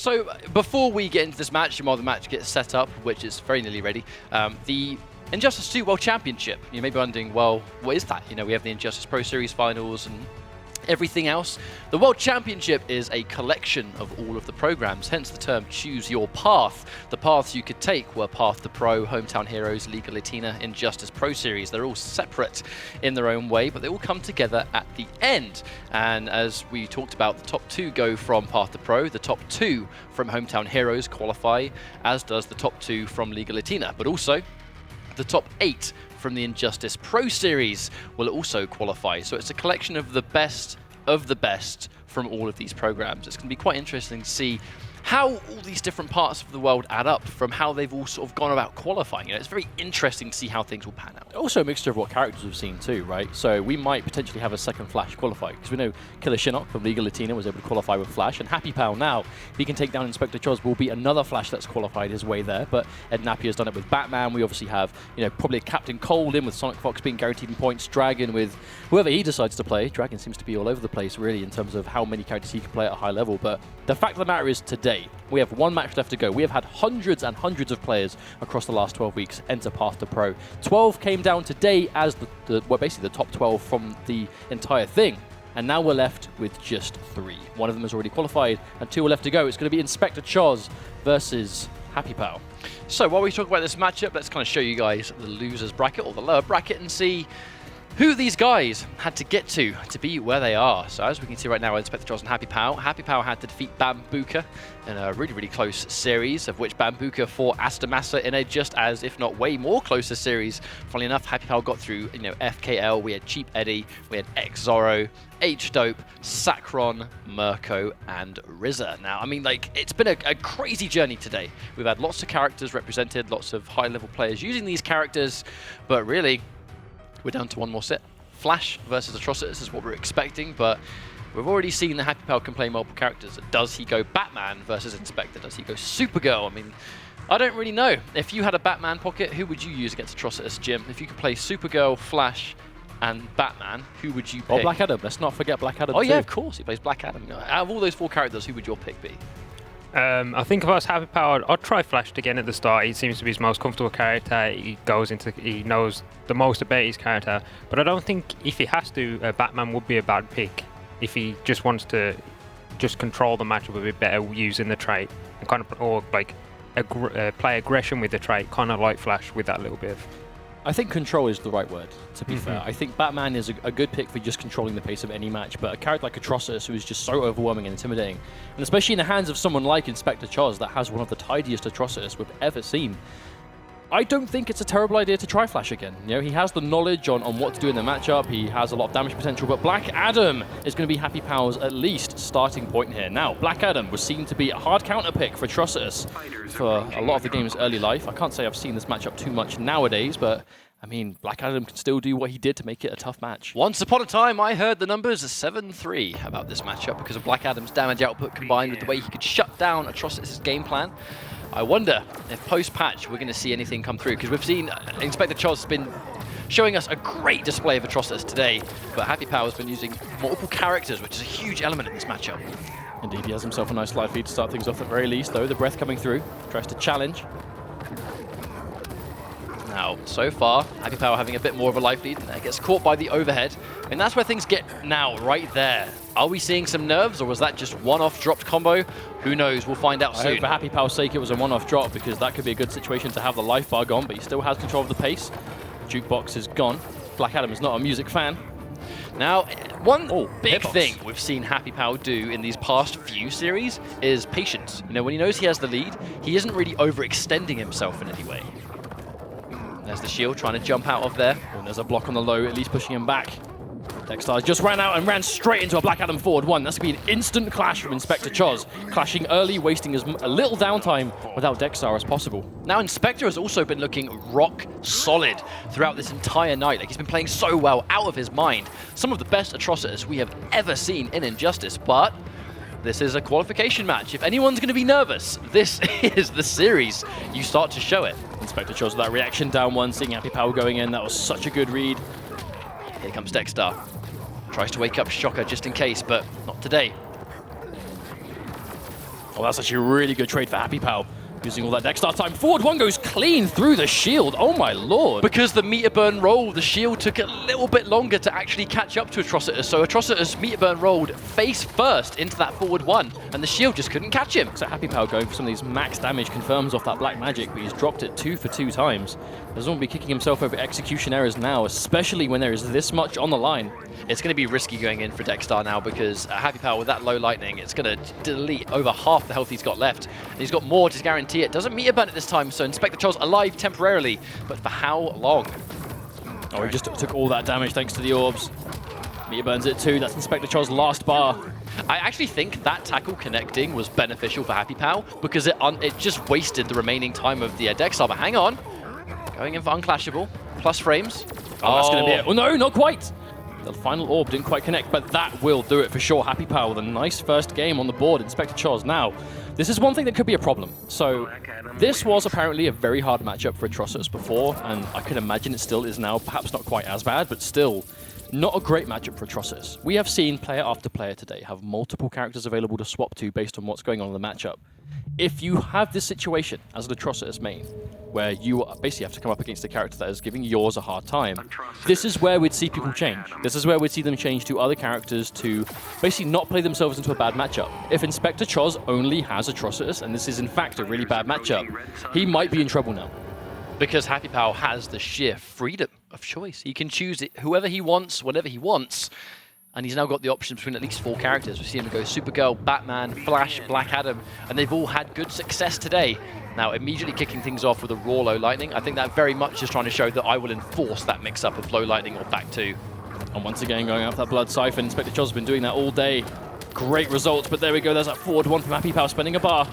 So before we get into this match, while the match gets set up, which is very nearly ready, the Injustice 2 World Championship. You may be wondering, well, what is that? You know, we have the Injustice Pro Series finals and everything else. The World Championship is a collection of all of the programs, hence the term choose your path. The paths you could take were Path to Pro, Hometown Heroes, Liga Latina, Injustice Pro Series. They're all separate in their own way, but they all come together at the end. And as we talked about, the top 2 go from Path to Pro, the top 2 from Hometown Heroes qualify, as does the top 2 from Liga Latina, but also the top 8 from the Injustice Pro Series will also qualify. So it's a collection of the best from all of these programs. It's going to be quite interesting to see how all these different parts of the world add up from how they've all sort of gone about qualifying. You know, it's very interesting to see how things will pan out. Also a mixture of what characters we've seen too, right? So we might potentially have a second Flash qualify, because we know Killer Shinnok from Liga Latina was able to qualify with Flash, and Happypow now, if he can take down InspectahChoz, will be another Flash that's qualified his way there. But Ed Napier's done it with Batman. We obviously have, you know, probably Captain Cold in with Sonic Fox being guaranteed in points, Dragon with whoever he decides to play. Dragon seems to be all over the place really in terms of how many characters he can play at a high level. But the fact of the matter is today, we have one match left to go. We have had hundreds and hundreds of players across the last 12 weeks enter Path to Pro. 12 came down today as well, basically the top 12 from the entire thing. And now we're left with just 3. One of them has already qualified, and 2 are left to go. It's going to be InspectahChoz versus Happypow. So while we talk about this matchup, let's kind of show you guys the losers bracket, or the lower bracket, and see who these guys had to get to be where they are. So as we can see right now, InspectahChoz and Happypow. Happypow had to defeat Bambuka in a really, really close series, of which Bambuka fought Astamasa in a just as, if not way more closer series. Funnily enough, Happypow got through, you know, FKL, we had Cheap Eddie, we had X-Zorro, H-Dope, Sacron, Mirko, and RZA. Now, I mean, like, it's been a crazy journey today. We've had lots of characters represented, lots of high-level players using these characters, but really, we're down to one more set. Flash versus Atrocitus is what we're expecting, but we've already seen that Happypow can play multiple characters. Does he go Batman versus Inspector? Does he go Supergirl? I mean, I don't really know. If you had a Batman pocket, who would you use against Atrocitus, Jim? If you could play Supergirl, Flash, and Batman, who would you pick? Or Black Adam. Let's not forget Black Adam. Oh too. Yeah, of course. He plays Black Adam. Out of all those 4 characters, who would your pick be? I think if I was Happypow, I'd try Flash again at the start. He seems to be his most comfortable character. He knows the most about his character. But I don't think if he has to, Batman would be a bad pick. If he just wants to just control the matchup a bit better using the trait, and kind of, or like play aggression with the trait, kind of like Flash with that little bit of. I think control is the right word, to be fair. I think Batman is a good pick for just controlling the pace of any match, but a character like Atrocitus, who is just so overwhelming and intimidating, and especially in the hands of someone like InspectahChoz that has one of the tidiest Atrocitus we've ever seen, I don't think it's a terrible idea to try Flash again. You know, he has the knowledge on what to do in the matchup, he has a lot of damage potential, but Black Adam is going to be Happypow's at least starting point here. Now, Black Adam was seen to be a hard counter pick for Atrocitus for a lot of the game's early life. I can't say I've seen this matchup too much nowadays, but I mean, Black Adam can still do what he did to make it a tough match. Once upon a time, I heard the numbers 7-3 about this matchup because of Black Adam's damage output combined with the way he could shut down Atrocitus' game plan. I wonder if post-patch we're going to see anything come through, because we've seen InspectahChoz has been showing us a great display of Atrocitus today, but Happypow has been using multiple characters, which is a huge element in this matchup. Indeed, he has himself a nice life lead to start things off at very least, though. The breath coming through, tries to challenge. Now, so far, Happypow having a bit more of a life lead, and gets caught by the overhead, and that's where things get now, right there. Are we seeing some nerves, or was that just one-off dropped combo? Who knows? We'll find out soon. I hope for Happypow's sake it was a one-off drop, because that could be a good situation to have the life bar gone, but he still has control of the pace. Jukebox is gone. Black Adam is not a music fan. Now, one big thing we've seen Happypow do in these past few series is patience. You know, when he knows he has the lead, he isn't really overextending himself in any way. There's the shield trying to jump out of there. And there's a block on the low, at least pushing him back. Dexter just ran out and ran straight into a Black Adam forward 1. That's going to be an instant clash from InspectahChoz. Clashing early, wasting as little downtime without Dexter as possible. Now, Inspector has also been looking rock solid throughout this entire night. Like, he's been playing so well, out of his mind. Some of the best Atrocitus we have ever seen in Injustice, but this is a qualification match. If anyone's going to be nervous, this is the series. You start to show it. InspectahChoz with that reaction down 1, seeing Happypow going in. That was such a good read. Here comes Dexter. Tries to wake up Shocker just in case, but not today. Oh, that's actually a really good trade for Happypow. Using all that Dexter time. Forward one goes clean through the shield. Oh my lord. Because the meter burn roll, the shield took a little bit longer to actually catch up to Atrocitus. So Atrocitus meter burn rolled face first into that forward one, and the shield just couldn't catch him. So Happypow going for some of these max damage confirms off that black magic, but he's dropped it 2 for 2 times. Doesn't want to be kicking himself over execution errors now, especially when there is this much on the line. It's going to be risky going in for Dexter now because Happypow with that low lightning, it's going to delete over half the health he's got left. And he's got more to guarantee it. Doesn't meter burn it this time, so InspectahChoz alive temporarily, but for how long? Oh, he just took all that damage thanks to the orbs. Meter burns it too. That's InspectahChoz' last bar. I actually think that tackle connecting was beneficial for Happypow because it just wasted the remaining time of the Dexter. But hang on, going in for unclashable, plus frames. Oh, that's going to be it. Oh no, not quite. The final orb didn't quite connect, but that will do it for sure. Happypow with a nice first game on the board. InspectahChoz now. This is one thing that could be a problem. So this was apparently a very hard matchup for Atrocitus before, and I can imagine it still is now. Perhaps not quite as bad, but still not a great matchup for Atrocitus. We have seen player after player today have multiple characters available to swap to based on what's going on in the matchup. If you have this situation as an Atrocitus main, where you basically have to come up against a character that is giving yours a hard time, this is where we'd see people change. This is where we'd see them change to other characters to basically not play themselves into a bad matchup. If InspectahChoz only has Atrocitus, and this is in fact a really bad matchup, he might be in trouble now. Because Happypow has the sheer freedom of choice. He can choose it, whoever he wants, whatever he wants. And he's now got the option between at least 4 characters. We've seen him go Supergirl, Batman, Flash, Black Adam, and they've all had good success today. Now, immediately kicking things off with a raw low lightning, I think that very much is trying to show that I will enforce that mix-up of low lightning or back 2. And once again, going out for that blood siphon. InspectahChoz has been doing that all day. Great results, but there we go. There's that forward one from Happypow spending a bar.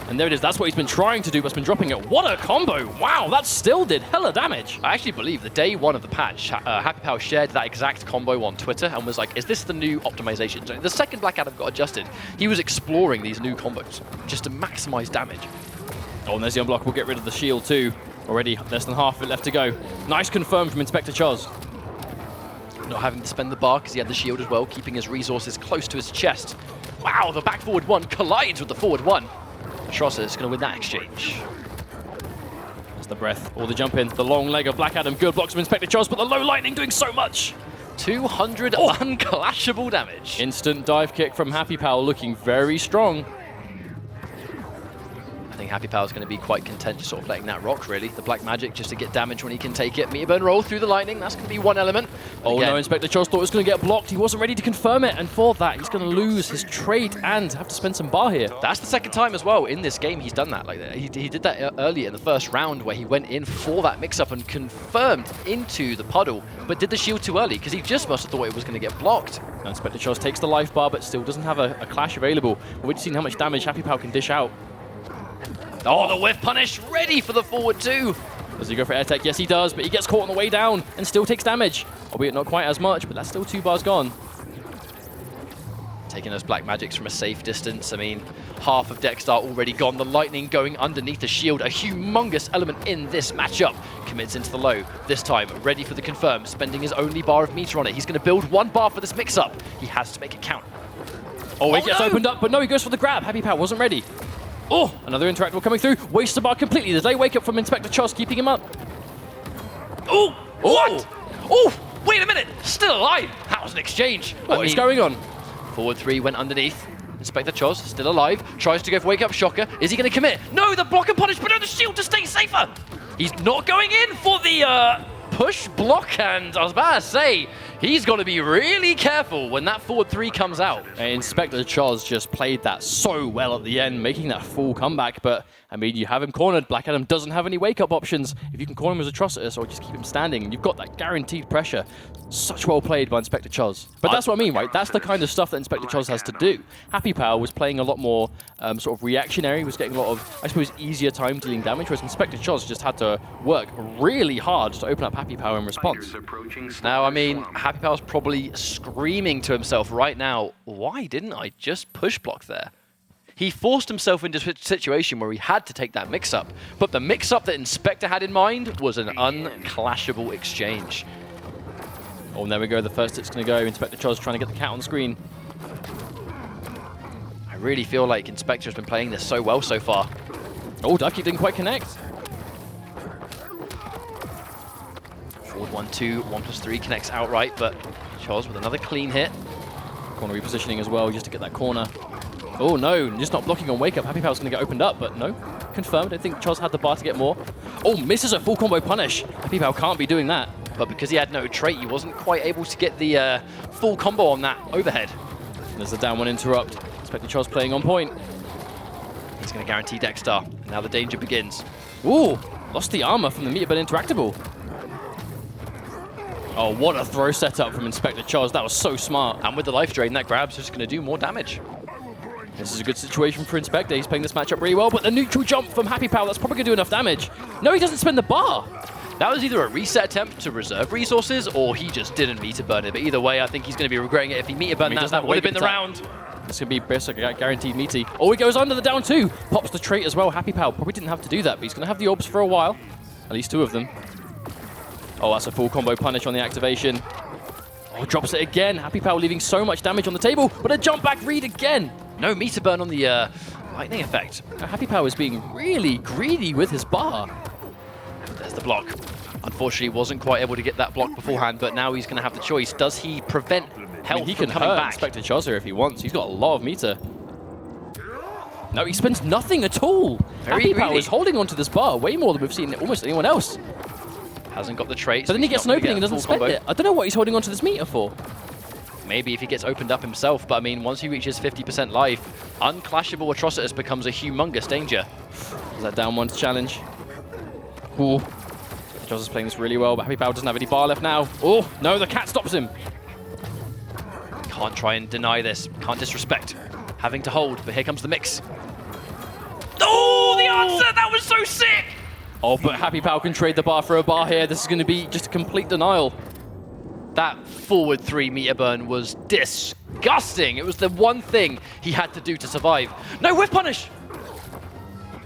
And there it is. That's what he's been trying to do, but's been dropping it. What a combo! Wow, that still did hella damage. I actually believe the day 1 of the patch, Happypow shared that exact combo on Twitter and was like, is this the new optimization? So the second Black Adam got adjusted, he was exploring these new combos just to maximize damage. Oh, and there's the unblock. We'll get rid of the shield too. Already less than half of it left to go. Nice confirm from InspectahChoz. Not having to spend the bar because he had the shield as well, keeping his resources close to his chest. Wow, the back forward one collides with the forward one. Atrocitus is going to win that exchange. That's the breath, or the jump in, the long leg of Black Adam. Good blocks from InspectahChoz, but the low lightning doing so much. 200 unclashable damage. Instant dive kick from Happypow, looking very strong. I think Happypow is going to be quite content just sort of letting that rock, really. The black magic just to get damage when he can take it. Meter burn roll through the lightning. That's going to be one element. Oh no, InspectahChoz thought it was going to get blocked. He wasn't ready to confirm it, and for that, he's going to lose his trait and have to spend some bar here. That's the second time as well in this game he's done that. Like that. He did that earlier in the first round where he went in for that mix-up and confirmed into the puddle, but did the shield too early because he just must have thought it was going to get blocked. Now InspectahChoz takes the life bar, but still doesn't have a clash available. We've seen how much damage Happypow can dish out. Oh, the whiff punish, ready for the forward 2. Does he go for air tech? Yes, he does, but he gets caught on the way down and still takes damage. Albeit not quite as much, but that's still 2 bars gone. Taking those black magics from a safe distance. I mean, half of Dexter already gone. The lightning going underneath the shield, a humongous element in this matchup. Commits into the low, this time ready for the confirm, spending his only bar of meter on it. He's going to build 1 bar for this mix-up. He has to make it count. Oh, he gets opened up, but no, he goes for the grab. Happypow wasn't ready. Oh, another interactable coming through. Wastes the bar completely. The day wake up from InspectahChoz, keeping him up. Oh, what? Oh, wait a minute. Still alive. That was an exchange. What is going on? Forward 3 went underneath. InspectahChoz still alive. Tries to go for wake up shocker. Is he going to commit? No, the block and punish, but no, the shield to stay safer. He's not going in for the push block, and I was about to say, he's got to be really careful when that forward 3 comes out. InspectahChoz just played that so well at the end, making that full comeback, but I mean, you have him cornered. Black Adam doesn't have any wake-up options. If you can corner him as Atrocitus or just keep him standing, you've got that guaranteed pressure. Such well played by InspectahChoz. But that's what I mean, right? That's the kind of stuff that InspectahChoz has to do. Happypow was playing a lot more sort of reactionary, was getting a lot of, I suppose, easier time dealing damage, whereas InspectahChoz just had to work really hard to open up Happypow in response. Now, I mean, Happypow's probably screaming to himself right now, why didn't I just push block there? He forced himself into a situation where he had to take that mix-up, but the mix-up that Inspector had in mind was an unclashable exchange. Oh, and there we go. The first hit's going to go. InspectahChoz trying to get the cat on the screen. I really feel like Inspector has been playing this so well so far. Oh, dive kick didn't quite connect. Forward 1-2, 1+3 connects outright, but Choz with another clean hit. Corner repositioning as well, just to get that corner. Oh no, just not blocking on wake up. Happypow's going to get opened up, but no. Confirmed. I think Choz had the bar to get more. Oh, misses a full combo punish. Happypow can't be doing that. But because he had no trait, he wasn't quite able to get the full combo on that overhead. There's the down one interrupt. InspectahChoz playing on point. He's going to guarantee Dexter. Now the danger begins. Ooh, lost the armor from the meter, but interactable. Oh, what a throw setup from InspectahChoz. That was so smart. And with the life drain, that grab's just going to do more damage. This is a good situation for Inspector. He's playing this matchup really well, but the neutral jump from Happypow, that's probably going to do enough damage. No, he doesn't spend the bar. That was either a reset attempt to reserve resources, or he just didn't meter burn it. But either way, I think he's going to be regretting it. If he meter burned that would have been the round. It's going to be basically a guaranteed meaty. Oh, he goes under the down two. Pops the trait as well. Happypow probably didn't have to do that, but he's going to have the orbs for a while. At least two of them. Oh, that's a full combo punish on the activation. Oh, drops it again. Happypow leaving so much damage on the table, but a jump back read again. No meter burn on the lightning effect. Now, Happypow is being really greedy with his bar. There's the block. Unfortunately, wasn't quite able to get that block beforehand, but now he's going to have the choice. Does he prevent health he from can coming hurt back? InspectahChoz here if he wants. He's got a lot of meter. No, he spends nothing at all. Happypow is holding onto this bar way more than we've seen almost anyone else. Hasn't got the trait. But then he gets an opening and doesn't spend it. I don't know what he's holding onto this meter for. Maybe if he gets opened up himself, but I mean, once he reaches 50% life, unclashable Atrocitus becomes a humongous danger. Is that down one to challenge? Ooh. Choz is playing this really well, but Happypow doesn't have any bar left now. Oh, no, the cat stops him. Can't try and deny this. Can't disrespect. Having to hold, but here comes the mix. Oh, the answer! That was so sick! Oh, but Happypow can trade the bar for a bar here. This is going to be just a complete denial. That forward 3 meter burn was disgusting. It was the one thing he had to do to survive. No, whiff punish!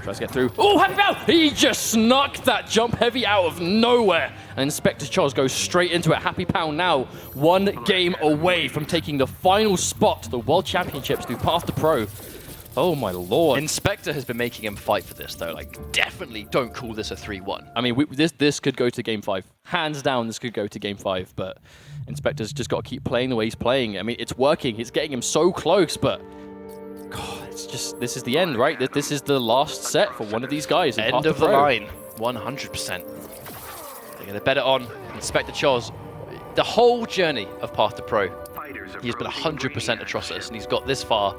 Tries to get through. Oh, Happypow! He just snuck that jump heavy out of nowhere. And InspectahChoz goes straight into it. Happypow now 1 game away from taking the final spot to the World Championships through Path to Pro. Oh my lord. Inspector has been making him fight for this though. Like, definitely don't call this a 3-1. I mean, this could go to Game 5. Hands down, this could go to Game 5, but Inspector's just got to keep playing the way he's playing. I mean, it's working. It's getting him so close, but God, it's just, this is the end, right? This is the last set for one of these guys. End of the line, 100%. They're going to bet it on InspectahChoz. The whole journey of Path to Pro, he's been 100% Atrocitus, and he's got this far.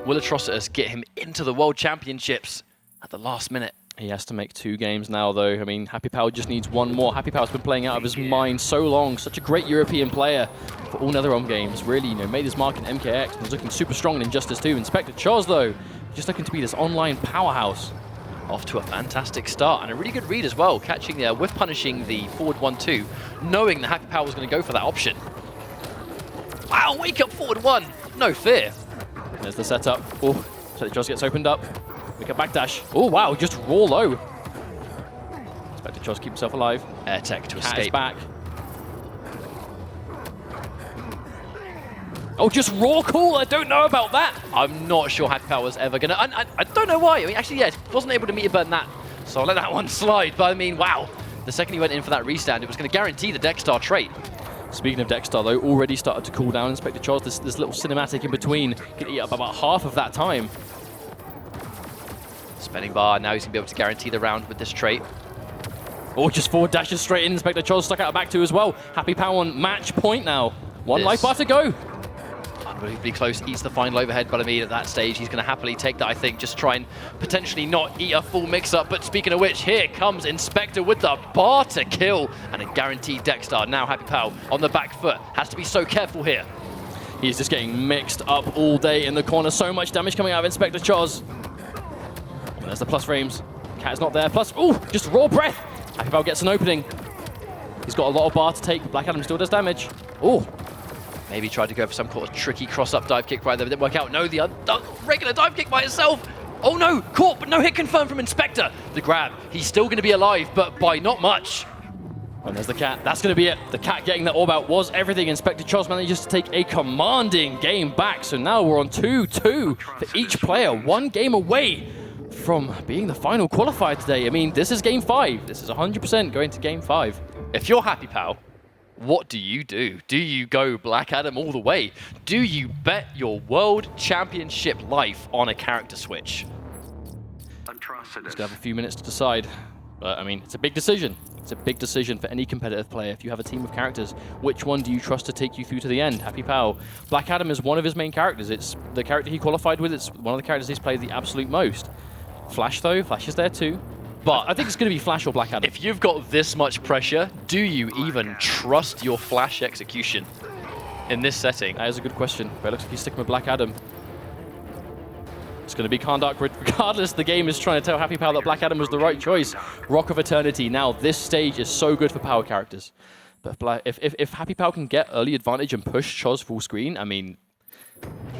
Will Atrocitus get him into the World Championships at the last minute? He has to make 2 games now, though. I mean, Happypow just needs 1 more. Happypow's been playing out of his mind so long. Such a great European player for all NetherRealm games. Really, you know, made his mark in MKX and was looking super strong in Injustice 2. InspectahChoz, though, just looking to be this online powerhouse. Off to a fantastic start and a really good read as well, catching the whiff punishing the forward 1-2, knowing that Happypow was going to go for that option. Wow, wake up forward 1, no fear. There's the setup. Oh, InspectahChoz gets opened up. Make a backdash. Oh, wow, just raw low. InspectahChoz keep himself alive. Air tech to Cat escape. is back. Oh, just raw cool. I don't know about that. I'm not sure Happypow was ever going to... I don't know why. I mean, actually, yeah, wasn't able to meter burn that. So I'll let that one slide. But I mean, wow. The second he went in for that restand, it was going to guarantee the Dexter trait. Speaking of Dexter, though, already started to cool down. InspectahChoz, this little cinematic in between, can eat up about half of that time. Spinning bar, now he's going to be able to guarantee the round with this trait. Oh, just forward dashes straight in. InspectahChoz stuck out back 2 as well. Happypow on match point now. 1 life bar to go. Unbelievably close, eats the final overhead, but I mean, at that stage, he's going to happily take that, I think, just try and potentially not eat a full mix-up. But speaking of which, here comes Inspector with the bar to kill and a guaranteed Dexter. Now Happypow on the back foot, has to be so careful here. He's just getting mixed up all day in the corner. So much damage coming out of InspectahChoz. There's the plus frames. Cat's not there. Plus, oh, just raw breath. Happypow gets an opening. He's got a lot of bar to take, but Black Adam still does damage. Oh. Maybe tried to go for some sort of tricky cross-up dive kick right there, but didn't work out. No, the regular dive kick by itself. Oh no, caught, but no hit confirmed from Inspector. The grab, he's still going to be alive, but by not much. And there's the cat. That's going to be it. The cat getting that orb out was everything. InspectahChoz manages to take a commanding game back. So now we're on 2-2 for each player. 1 game away from being the final qualifier today. I mean, this is game 5. This is 100% going to game 5. If you're Happypow, what do you do? Do you go Black Adam all the way? Do you bet your world championship life on a character switch? Just going to have a few minutes to decide. But, I mean, it's a big decision. It's a big decision for any competitive player. If you have a team of characters, which one do you trust to take you through to the end? Happypow. Black Adam is one of his main characters. It's the character he qualified with. It's one of the characters he's played the absolute most. Flash, though. Flash is there, too. But I think it's going to be Flash or Black Adam. If you've got this much pressure, do you even trust your Flash execution in this setting? That is a good question. But it looks like he's sticking with Black Adam. It's going to be Karndark. Regardless, the game is trying to tell Happypow that Black Adam was the right choice. Rock of Eternity. Now, this stage is so good for power characters. But if Happypow can get early advantage and push Choz full screen, I mean,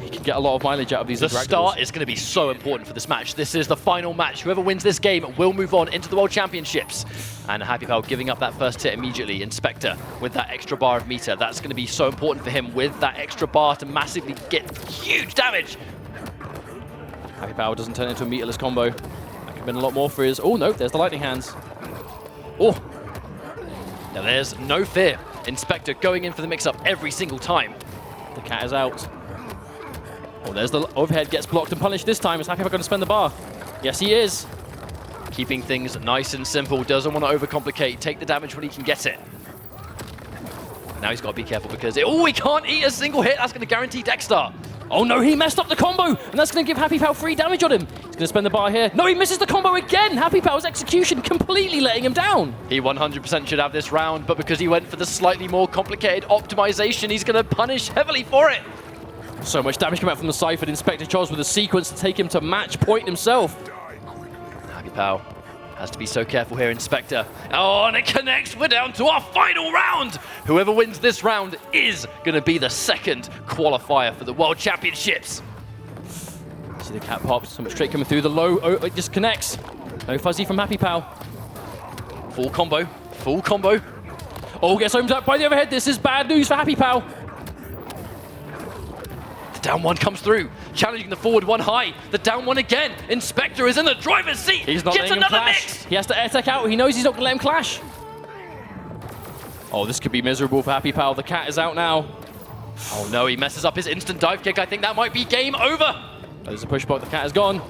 he can get a lot of mileage out of these. The start is going to be so important for this match. This is the final match. Whoever wins this game will move on into the World Championships. And Happypow giving up that first hit immediately. Inspector with that extra bar of meter. That's going to be so important for him with that extra bar to massively get huge damage. Happypow doesn't turn into a meterless combo. That could have been a lot more for his... Oh, no, there's the lightning hands. Oh. Now there's no fear. Inspector going in for the mix-up every single time. The cat is out. Oh, there's the overhead, gets blocked and punished this time. Is Happypow going to spend the bar? Yes, he is. Keeping things nice and simple. Doesn't want to overcomplicate. Take the damage when he can get it. Now he's got to be careful because... Oh, he can't eat a single hit. That's going to guarantee Dexter. Oh no, he messed up the combo, and that's going to give Happypow free damage on him. He's going to spend the bar here. No, he misses the combo again. Happypow's execution completely letting him down. He 100% should have this round, but because he went for the slightly more complicated optimization, he's going to punish heavily for it. So much damage coming out from the Cypher. InspectahChoz with a sequence to take him to match point himself. Happypow has to be so careful here, Inspector. Oh, and it connects. We're down to our final round. Whoever wins this round is going to be the second qualifier for the World Championships. See the cat pops. So much straight coming through the low. Oh, it just connects. No fuzzy from Happypow. Full combo. Full combo. Oh, gets homed up by the overhead. This is bad news for Happypow. The down one comes through, challenging the forward one high. The down one again. Inspector is in the driver's seat. He's not Gets letting him another clash. mix. He has to air tech out. He knows he's not going to let him clash. Oh, this could be miserable for Happypow. The cat is out now. Oh no, he messes up his instant dive kick. I think that might be game over. There's a push block. The cat is gone.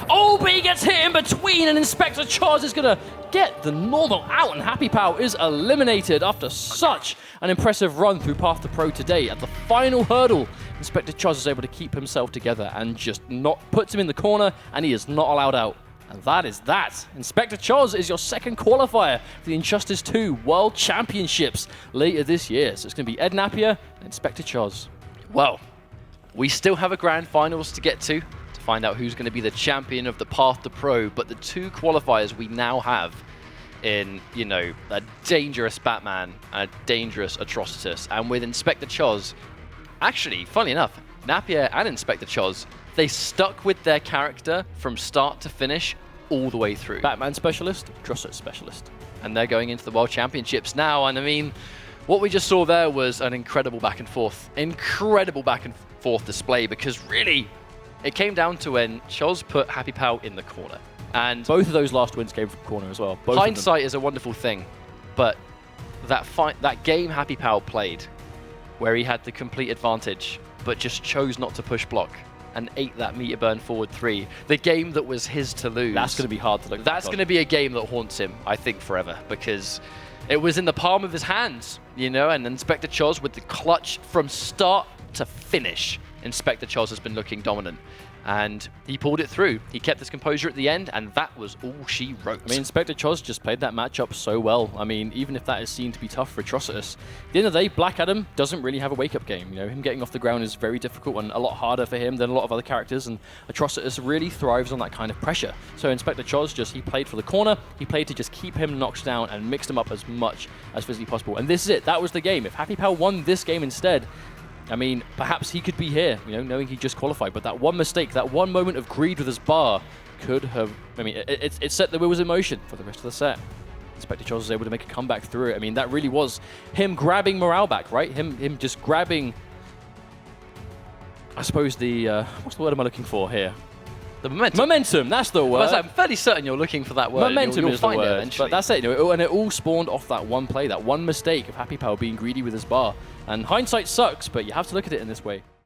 Oh, but he gets hit in between, and InspectahChoz is going to get the normal out, and Happypow is eliminated after such an impressive run through Path to Pro today. At the final hurdle, InspectahChoz is able to keep himself together and just not puts him in the corner, and he is not allowed out. And that is that. InspectahChoz is your second qualifier for the Injustice 2 World Championships later this year. So it's going to be Ed Napier and InspectahChoz. Well, we still have a grand finals to get to find out who's going to be the champion of the Path to Pro, but the 2 qualifiers we now have in, you know, a dangerous Batman and a dangerous Atrocitus, and with InspectahChoz, actually, funny enough, Napier and InspectahChoz, they stuck with their character from start to finish all the way through. Batman specialist, Atrocitus specialist. And they're going into the World Championships now, and I mean, what we just saw there was an incredible back and forth display, because really, it came down to when Choz put Happypow in the corner. And both of those last wins came from corner as well. Both hindsight is a wonderful thing, but that game Happypow played, where he had the complete advantage, but just chose not to push block and ate that meter burn forward 3, the game that was his to lose. That's going to be hard to look back on. That's going to be a game that haunts him, I think, forever, because it was in the palm of his hands, you know, and InspectahChoz with the clutch from start to finish. InspectahChoz has been looking dominant, and he pulled it through. He kept his composure at the end, and that was all she wrote. I mean, InspectahChoz just played that matchup so well. I mean, even if that is seen to be tough for Atrocitus, at the end of the day, Black Adam doesn't really have a wake-up game. You know, him getting off the ground is very difficult and a lot harder for him than a lot of other characters, and Atrocitus really thrives on that kind of pressure. So InspectahChoz he played for the corner, he played to just keep him knocked down and mixed him up as much as physically possible. And this is it. That was the game. If Happypow won this game instead, I mean, perhaps he could be here, you know, knowing he just qualified. But that one mistake, that one moment of greed with his bar could have... I mean, it set the wheels in motion for the rest of the set. InspectahChoz was able to make a comeback through it. I mean, that really was him grabbing morale back, right? Him just grabbing, I suppose, the, what's the word am I looking for here? The momentum. Momentum, that's the word. I'm fairly certain you're looking for that word. Momentum you'll is the find it word. eventually. But that's it, and it all spawned off that one play, that one mistake of Happypow being greedy with his bar. And hindsight sucks, but you have to look at it in this way.